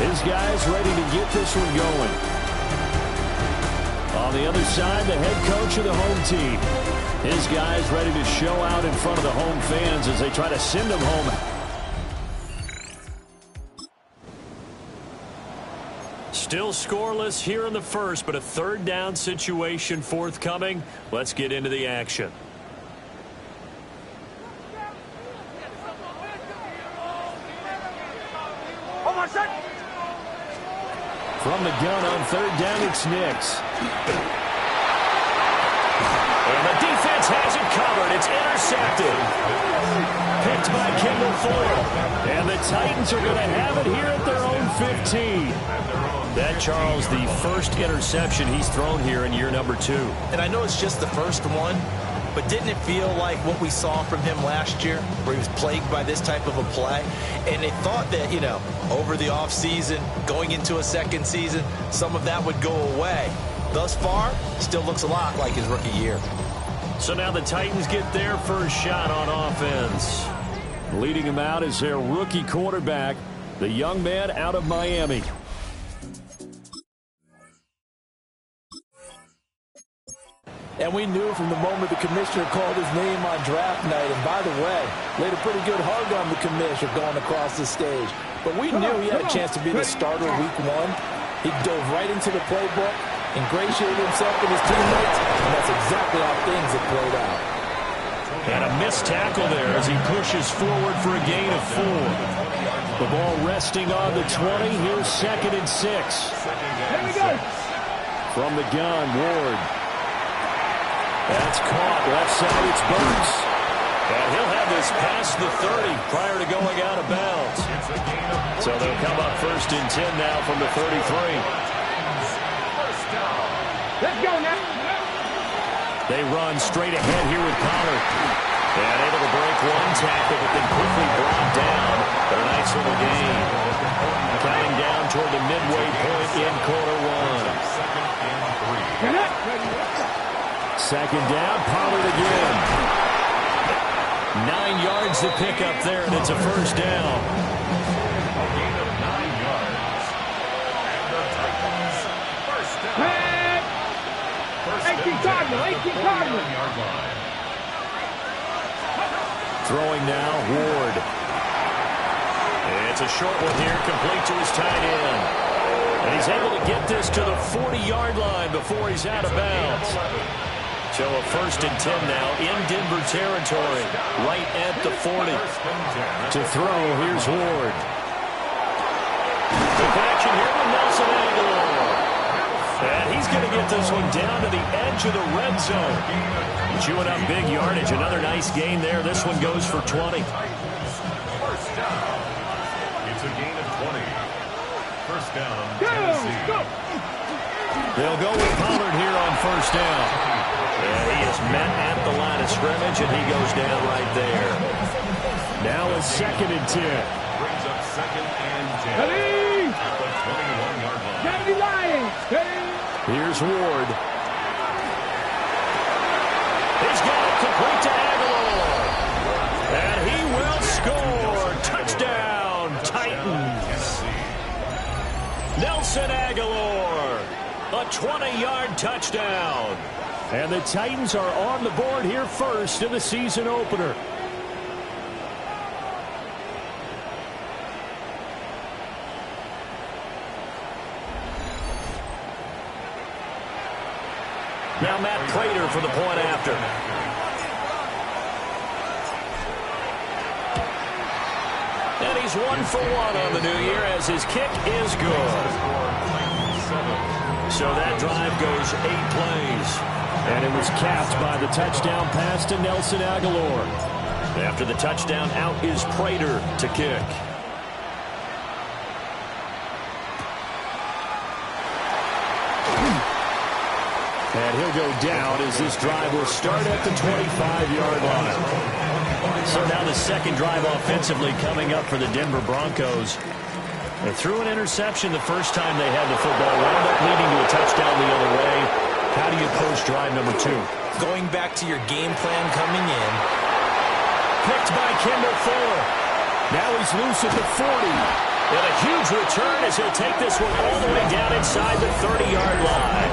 His guys ready to get this one going. On the other side, the head coach of the home team. His guys ready to show out in front of the home fans as they try to send them home. Still scoreless here in the first, but a third down situation forthcoming. Let's get into the action. From the gun on third down, it's Nix. And the defense has it covered. It's intercepted. Picked by Kendall Fuller. And the Titans are going to have it here at their own 15. That, Charles, the first interception he's thrown here in year number 2. And I know it's just the first one, but didn't it feel like what we saw from him last year, where he was plagued by this type of a play? And they thought that, over the offseason, going into a second season, some of that would go away. Thus far, still looks a lot like his rookie year. So now the Titans get their first shot on offense. Leading him out is their rookie quarterback, the young man out of Miami. And we knew from the moment the commissioner called his name on draft night, and by the way, laid a pretty good hug on the commissioner going across the stage. But we knew he had a chance to be the starter week 1. He dove right into the playbook, ingratiated himself with his teammates, and that's exactly how things have played out. And a missed tackle there as he pushes forward for a gain of 4. The ball resting on the 20. Here's 2nd and 6. Here we go. From the gun, Ward. That's caught. Left side, it's Burks. And he'll have this past the 30 prior to going out of bounds. So they'll come up 1st and 10 now from the 33. Let's go now. They run straight ahead here with Pollard. And able to break one tackle, but then quickly brought down. But a nice little gain. Counting down toward the midway point in quarter 1. Second down, Pollard again. 9 yards to pick up there, and it's a first down. A gain of 9 yards. And the Titans, first down. Hey! 18 Cardinal, 18 Cardinal. Throwing now, Ward. It's a short one here, complete to his tight end. And he's able to get this to the 40-yard line before he's out of bounds. So a 1st and 10 now in Denver territory, right at the 40. To throw, here's Ward. The connection here with Nelson Aguilar. And he's going to get this one down to the edge of the red zone. Chewing up big yardage. Another nice gain there. This one goes for 20. First down. It's a gain of 20. First down, Tennessee. They'll go with Pollard here on first down. And he is met at the line of scrimmage, and he goes down right there. Now a 2nd and 10. Brings up 2nd and 10. Ready? At the 21-yard line. Kennedy Lions. Here's Ward. He's got it complete to Aguilar. And he will score. Touchdown, Titans. Nelson Aguilar. A 20-yard touchdown. And the Titans are on the board here first in the season opener. Now Matt Prater for the point after. And he's 1 for 1 on the new year as his kick is good. So that drive goes 8 plays. And it was capped by the touchdown pass to Nelson Aguilar. After the touchdown, out is Prater to kick. And he'll go down as this drive will start at the 25-yard line. So now the second drive offensively coming up for the Denver Broncos. They threw an interception the first time they had the football, wound up leading to a touchdown the other way. How do you approach drive number 2? Going back to your game plan coming in. Picked by Kendall Fuller. Now he's loose at the 40. And a huge his return as he'll take this one all the way down inside the 30-yard line.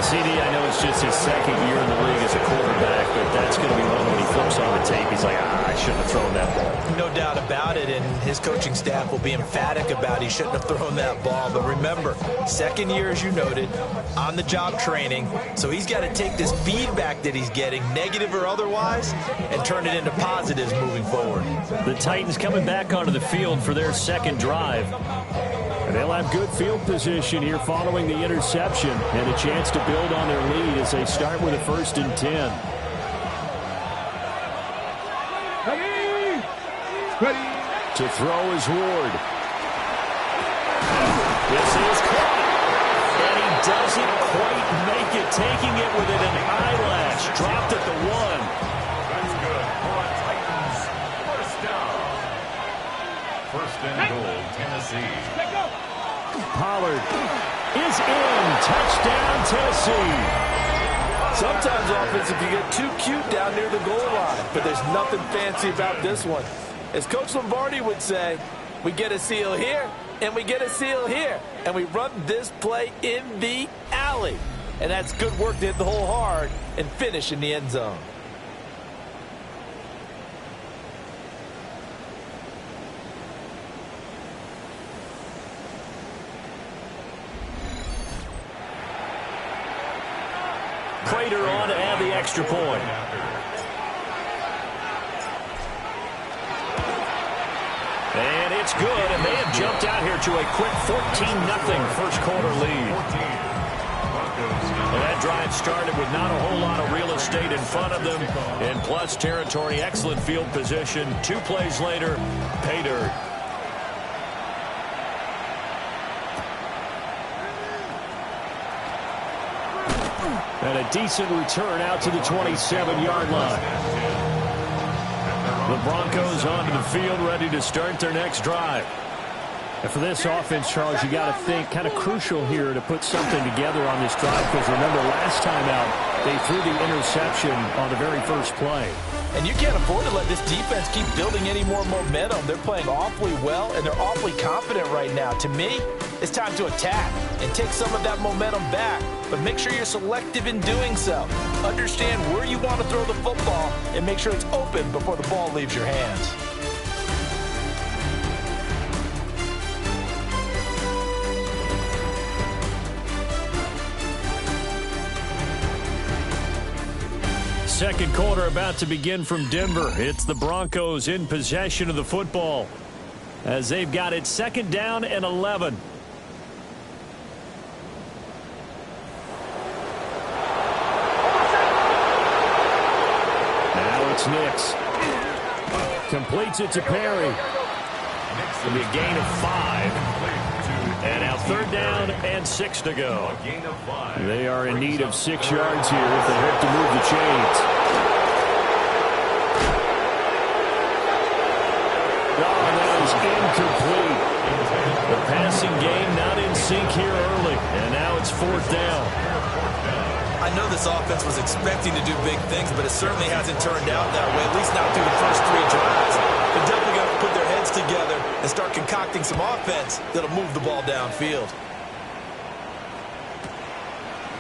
CD, I know it's just his second year in the league as a quarterback, but that's going to be one when he flips on the tape. He's like, I shouldn't have thrown that ball. No doubt about it, and his coaching staff will be emphatic about he shouldn't have thrown that ball. But remember, second year, as you noted, on-the-job training, so he's got to take this feedback that he's getting, negative or otherwise, and turn it into positives moving forward. The Titans coming back onto the field for their second drive. And they'll have good field position here following the interception and a chance to build on their lead as they start with a 1st and 10. Ready. To throw is Ward. This is caught. And he doesn't quite make it, taking it within an eyelash. Dropped at the 1. That's good for a Titans first down. 1st and goal, Tennessee. Let go. Pollard is in. Touchdown, Tennessee. Sometimes offense, if you get too cute down near the goal line, but there's nothing fancy about this one. As Coach Lombardi would say, we get a seal here, and we get a seal here, and we run this play in the alley. And that's good work to hit the hole hard and finish in the end zone. Prater on to add the extra point. And it's good, and they have jumped out here to a quick 14-0 first quarter lead. And that drive started with not a whole lot of real estate in front of them. In plus territory, excellent field position. 2 plays later, pay dirt. And a decent return out to the 27-yard line. The Broncos onto the field, ready to start their next drive. And for this offense, Charles, you got to think kind of crucial here to put something together on this drive, because remember last time out, they threw the interception on the very first play. And you can't afford to let this defense keep building any more momentum. They're playing awfully well, and they're awfully confident right now. To me, it's time to attack and take some of that momentum back. But make sure you're selective in doing so. Understand where you want to throw the football and make sure it's open before the ball leaves your hands. Second quarter about to begin from Denver. It's the Broncos in possession of the football as they've got it 2nd down and 11. Now it's Nix. Completes it to Perry. It'll be a gain of 5. And now 3rd down and 6 to go. They are in need of 6 yards here if they hope to move the chains. Oh, that is incomplete. The passing game not in sync here early. And now it's 4th down. I know this offense was expecting to do big things, but it certainly hasn't turned out that way, at least not through the first 3 drives. They're definitely going to put their heads together and start concocting some offense that'll move the ball downfield.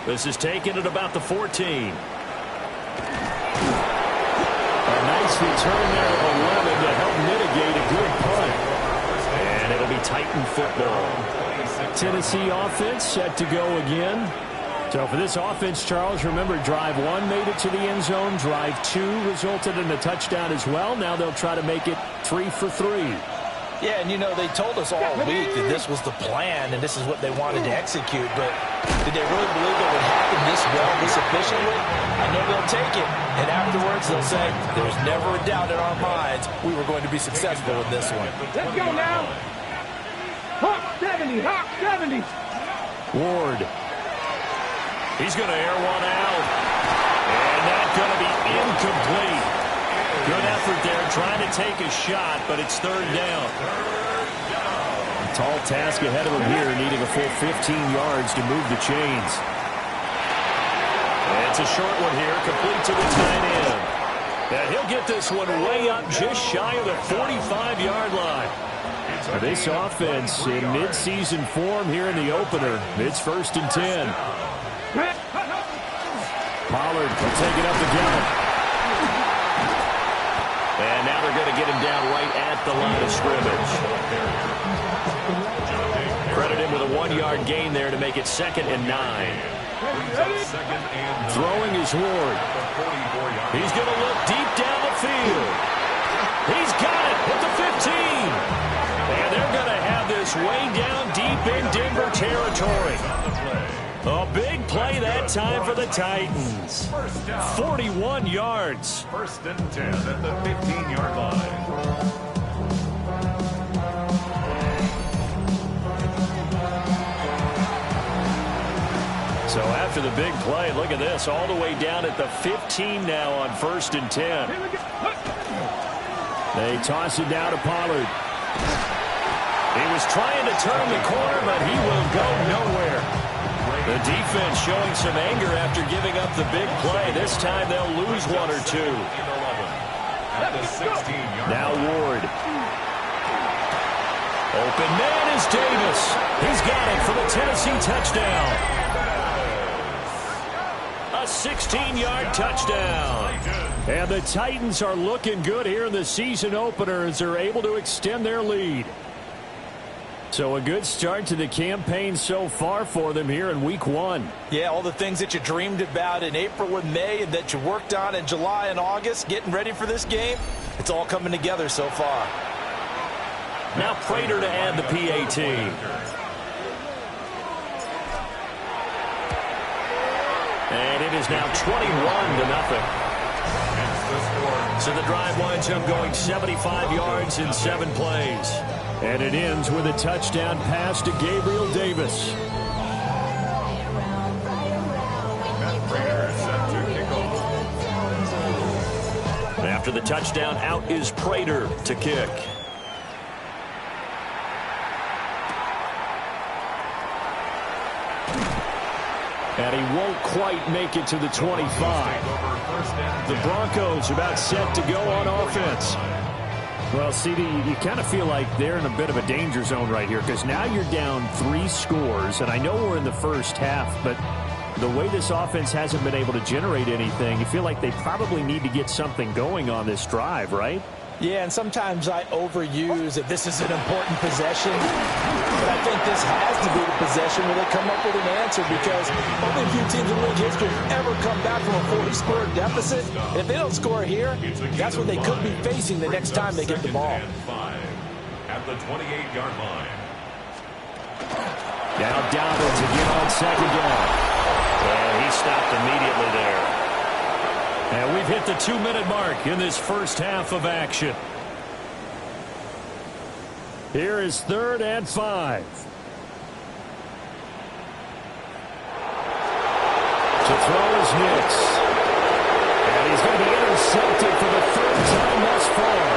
This is taken at about the 14. A nice return there of 11 to help mitigate a good punt. And it'll be Titan football. Tennessee offense set to go again. So for this offense, Charles, remember drive 1 made it to the end zone. Drive 2 resulted in a touchdown as well. Now they'll try to make it 3 for 3. Yeah, and you know, they told us all week that this was the plan and this is what they wanted to execute, but did they really believe it would happen this well, this efficiently? I know they'll take it, and afterwards they'll say, there's never a doubt in our minds we were going to be successful in this one. Let's go now. Hawk 70, Hawk 70. Ward. He's going to air one out. And that's going to be incomplete. Good effort there, trying to take a shot, but it's 3rd down. A tall task ahead of him here, needing a full 15 yards to move the chains. And it's a short one here, complete to the tight end. And he'll get this one way up just shy of the 45-yard line. This offense in midseason form here in the opener. It's 1st and 10. Pollard will take it up again. And now they're going to get him down right at the line of scrimmage. Credit him with a 1-yard gain there to make it 2nd and 9. Throwing is Ward. He's going to look deep down the field. He's got it at the 15. And they're going to have this way down deep in Denver territory. A big play that time for the Titans. 41 yards. 1st and 10 at the 15-yard line. So after the big play, look at this, all the way down at the 15 now on 1st and 10. They toss it down to Pollard. He was trying to turn the corner, but he will go nowhere. The defense showing some anger after giving up the big play. This time they'll lose 1 or 2. Now Ward. Open man is Davis. He's got it for the Tennessee touchdown. A 16-yard touchdown. And the Titans are looking good here in the season opener as they're able to extend their lead. So a good start to the campaign so far for them here in week 1. Yeah, all the things that you dreamed about in April and May and that you worked on in July and August, getting ready for this game, it's all coming together so far. Now Prater to add the PAT. And it is now 21-0. So the drive winds up going 75 yards in 7 plays. And it ends with a touchdown pass to Gabriel Davis. After the touchdown, out is Prater to kick. And he won't quite make it to the 25. The Broncos about set to go on offense. Well, CD, you kind of feel like they're in a bit of a danger zone right here because now you're down 3 scores, and I know we're in the first half, but the way this offense hasn't been able to generate anything, you feel like they probably need to get something going on this drive, right? Yeah, and sometimes I overuse that this is an important possession, but I think this has to be the possession where they come up with an answer because only a few teams in league history have ever come back from a 40-score deficit. If they don't score here, that's what they could be facing the next time they get the ball. At the 28-yard line. Now Dobbins again on 2nd down. And he stopped immediately there. And we've hit the 2-minute mark in this first half of action. Here is 3rd and 5. To throw is Nix. And he's going to be intercepted for the 3rd time thus far.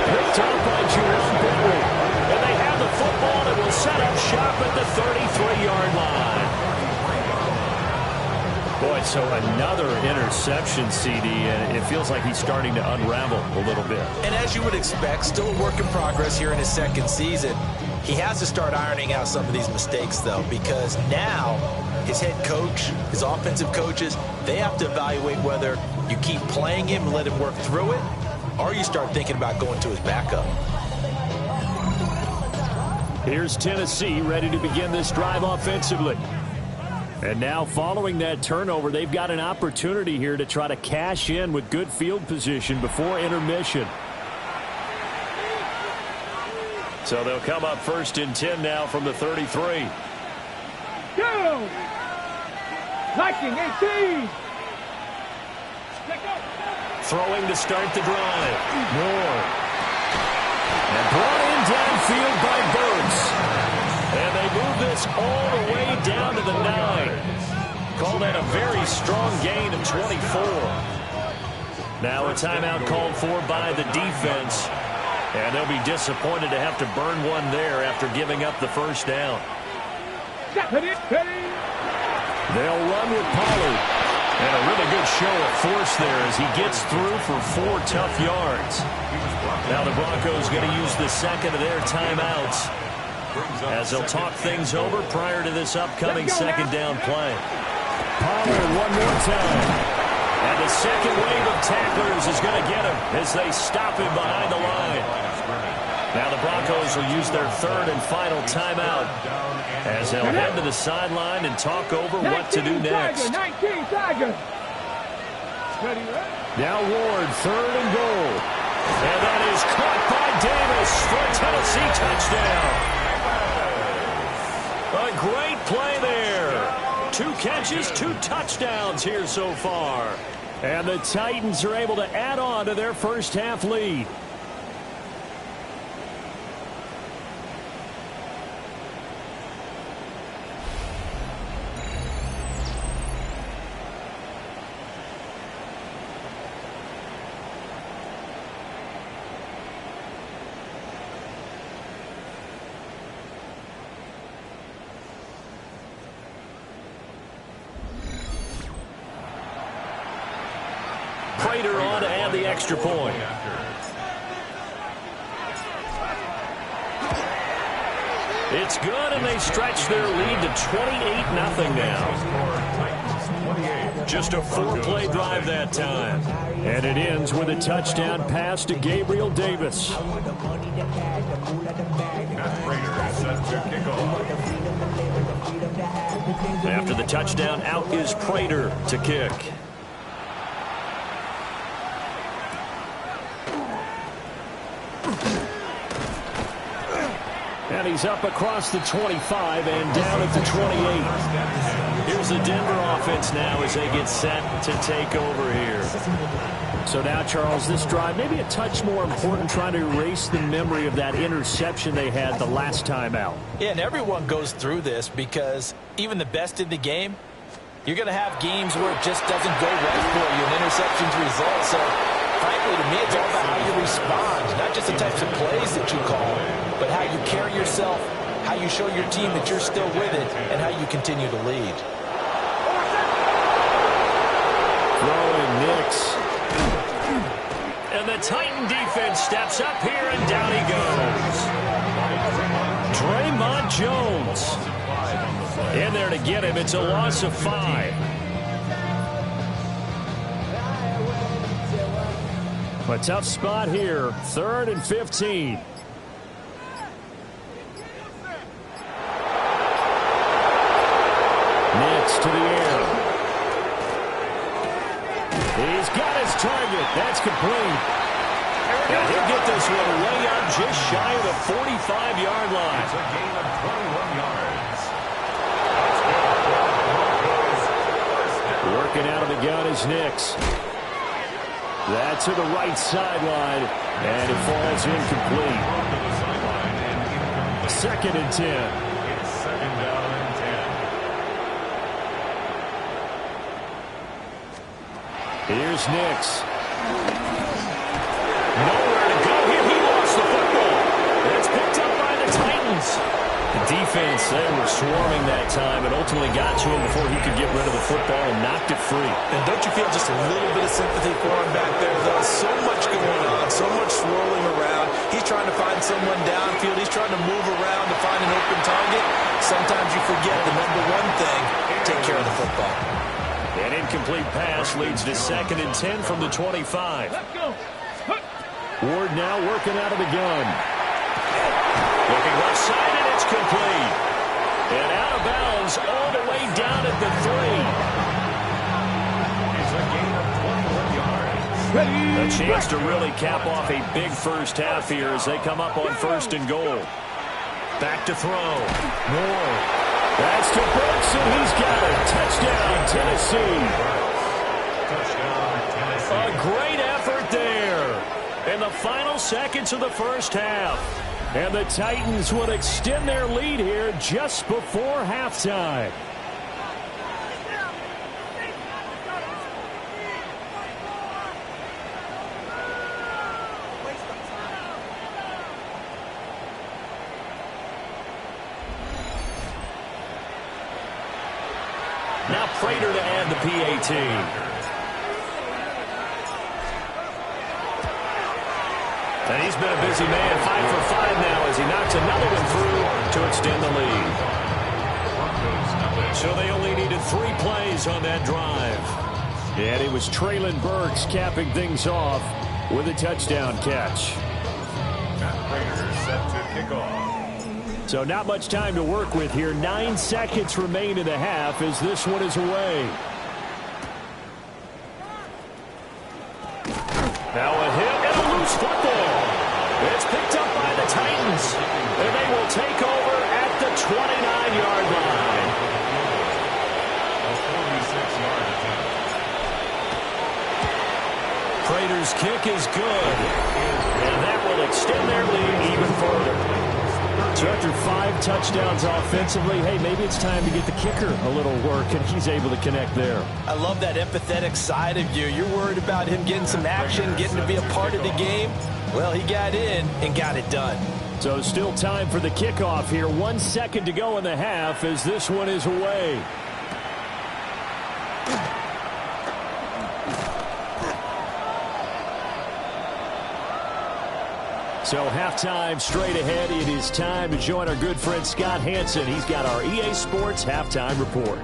Picked up by Jerome Bentley. And they have the football and will set up shop at the 33-yard line. Boy, so another interception, CD, and it feels like he's starting to unravel a little bit. And as you would expect, still a work in progress here in his 2nd season. He has to start ironing out some of these mistakes, though, because now his head coach, his offensive coaches, they have to evaluate whether you keep playing him and let him work through it, or you start thinking about going to his backup. Here's Tennessee ready to begin this drive offensively. And now following that turnover, they've got an opportunity here to try to cash in with good field position before intermission. So they'll come up 1st and 10 now from the 33. Go! Liking 18! Throwing to start the drive. Moore. And brought in downfield by Burks. And they move this all the way down to the 9. Call that a very strong gain of 24. Now a timeout called for by the defense. And they'll be disappointed to have to burn one there after giving up the 1st down. They'll run with Pollard. And a really good show of force there as he gets through for 4 tough yards. Now the Broncos going to use the second of their timeouts as they'll talk things over prior to this upcoming second down play. Pollard one more time. And the second wave of tacklers is going to get him as they stop him behind the line. Now the Broncos will use their third and final timeout as they'll head to the sideline and talk over what to do next. Now Ward, third and goal. And that is caught by Davis for a Tennessee touchdown. A great play there. 2 catches, 2 touchdowns here so far. And the Titans are able to add on to their first half lead. Prater on to add the extra point. It's good, and they stretch their lead to 28-0 now. Just a 4-play drive that time. And it ends with a touchdown pass to Gabriel Davis. After the touchdown, out is Prater to kick. And he's up across the 25 and down at the 28. Here's the Denver offense now as they get set to take over here. So now, Charles, this drive maybe a touch more important, trying to erase the memory of that interception they had the last time out. Yeah, and everyone goes through this because even the best in the game, you're going to have games where it just doesn't go right for you, and interceptions result. So, frankly, to me, it's all about how you respond, not just the types of plays that you call, but how you carry yourself, how you show your team that you're still with it, and how you continue to lead. Throwing Nix. And the Titan defense steps up here, and down he goes. Draymond Jones in there to get him. It's a loss of 5. A tough spot here. 3rd and 15. Nix to the air. He's got his target. That's complete. And he'll get this one way up just shy of the 45-yard line. It's a gain of 21 yards. Working out of the gun is Nix. That to the right sideline, and it falls incomplete. 2nd and 10. It's 2nd down and 10. Here's Nix. Nowhere to go here. He lost the football. It's picked up by the Titans. The defense, they were swarming that time and ultimately got to him before he could get rid of the football and knocked it free. And don't you feel just a little bit of sympathy for him back there, though? So much going on, so much swirling around. He's trying to find someone downfield. He's trying to move around to find an open target. Sometimes you forget the number one thing, take care of the football. An incomplete pass leads to 2nd and 10 from the 25. Ward now working out of the gun. Looking left side, and it's complete. And out of bounds all the way down at the 3. It's a gain of 21 yards. A chance to really cap off a big first half here as they come up on 1st and goal. Back to throw. Moore. That's to Brooks, and he's got it. Touchdown, Tennessee. Touchdown, Tennessee. A great effort there in the final seconds of the first half. And the Titans would extend their lead here just before halftime. Now Prater to add the PAT. And he's been a busy man, 5 for 5 now as he knocks another one through to extend the lead. So they only needed 3 plays on that drive. And it was Traylon Burks capping things off with a touchdown catch. Matt Prater set to kick off. So not much time to work with here. 9 seconds remain in the half as this one is away. Now a hit and a loose football. It's picked up by the Titans. And they will take over at the 29-yard line. A 46-yard attempt. Prater's kick is good. And that will extend their lead even further. So after 5 touchdowns offensively, hey, maybe it's time to get the kicker a little work, and he's able to connect there. I love that empathetic side of you. You're worried about him getting some action, getting to be a part of the game. Well, he got in and got it done. So still time for the kickoff here. 1 second to go in the half as this one is away. So halftime straight ahead. It is time to join our good friend Scott Hansen. He's got our EA Sports halftime report.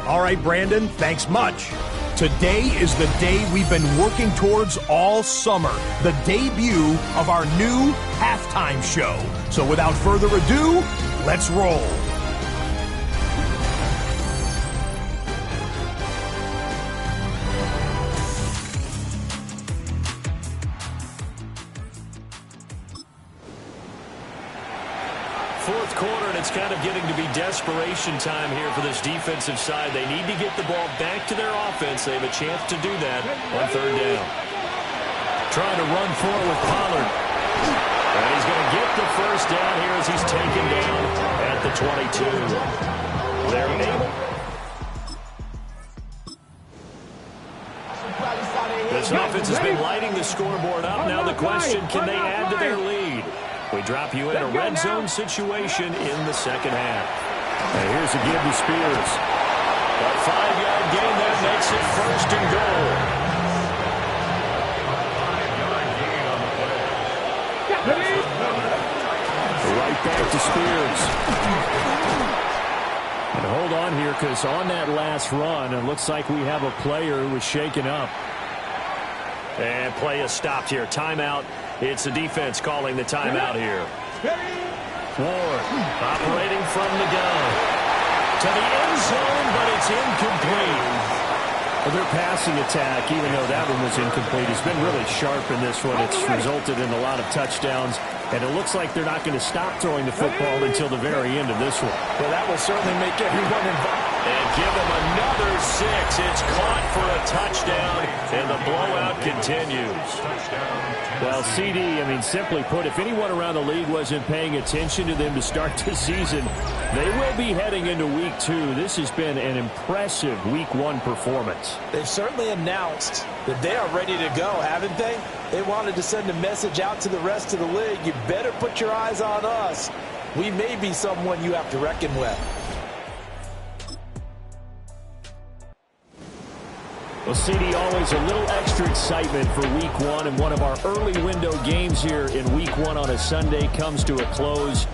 All right, Brandon, thanks much. Today is the day we've been working towards all summer, the debut of our new halftime show. So without further ado, let's roll. Fourth quarter, and it's kind of getting to be desperation time here for this defensive side. They need to get the ball back to their offense. They have a chance to do that on 3rd down. Trying to run forward with Pollard. And he's going to get the first down here as he's taken down at the 22. They're able. This offense has been lighting the scoreboard up. Now the question, can they add to their lead? We drop you in a red zone situation in the second half. And here's a give to Spears. A 5-yard gain that makes it 1st and goal. 5-yard gain on the play. Right back to Spears. And hold on here, because on that last run, it looks like we have a player who was shaken up. And play is stopped here. Timeout. It's the defense calling the timeout here. Ward operating from the gun. To the end zone, but it's incomplete. Well, their passing attack, even though that one was incomplete, has been really sharp in this one. It's resulted in a lot of touchdowns, and it looks like they're not going to stop throwing the football until the very end of this one. Well, that will certainly make everyone involved. And give them another 6. It's caught for a touchdown, and the blowout continues. Well, CD, I mean, simply put, if anyone around the league wasn't paying attention to them to start the season, they will be heading into Week 2. This has been an impressive Week 1 performance. They've certainly announced that they are ready to go, haven't they? They wanted to send a message out to the rest of the league. You better put your eyes on us. We may be someone you have to reckon with. Well, CD, always a little extra excitement for Week 1, and one of our early window games here in Week 1 on a Sunday comes to a close.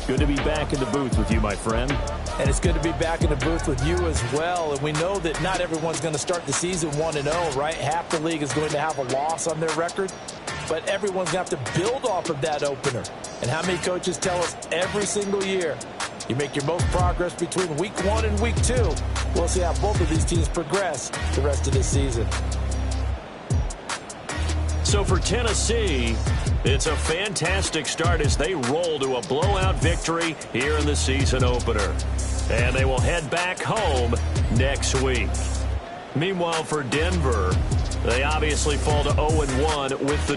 Good to be back in the booth with you, my friend. And it's good to be back in the booth with you as well. And we know that not everyone's going to start the season 1-0, right? Half the league is going to have a loss on their record. But everyone's going to have to build off of that opener. And how many coaches tell us every single year, you make your most progress between Week 1 and Week 2. We'll see how both of these teams progress the rest of this season. So for Tennessee, it's a fantastic start as they roll to a blowout victory here in the season opener. And they will head back home next week. Meanwhile, for Denver, they obviously fall to 0-1 with the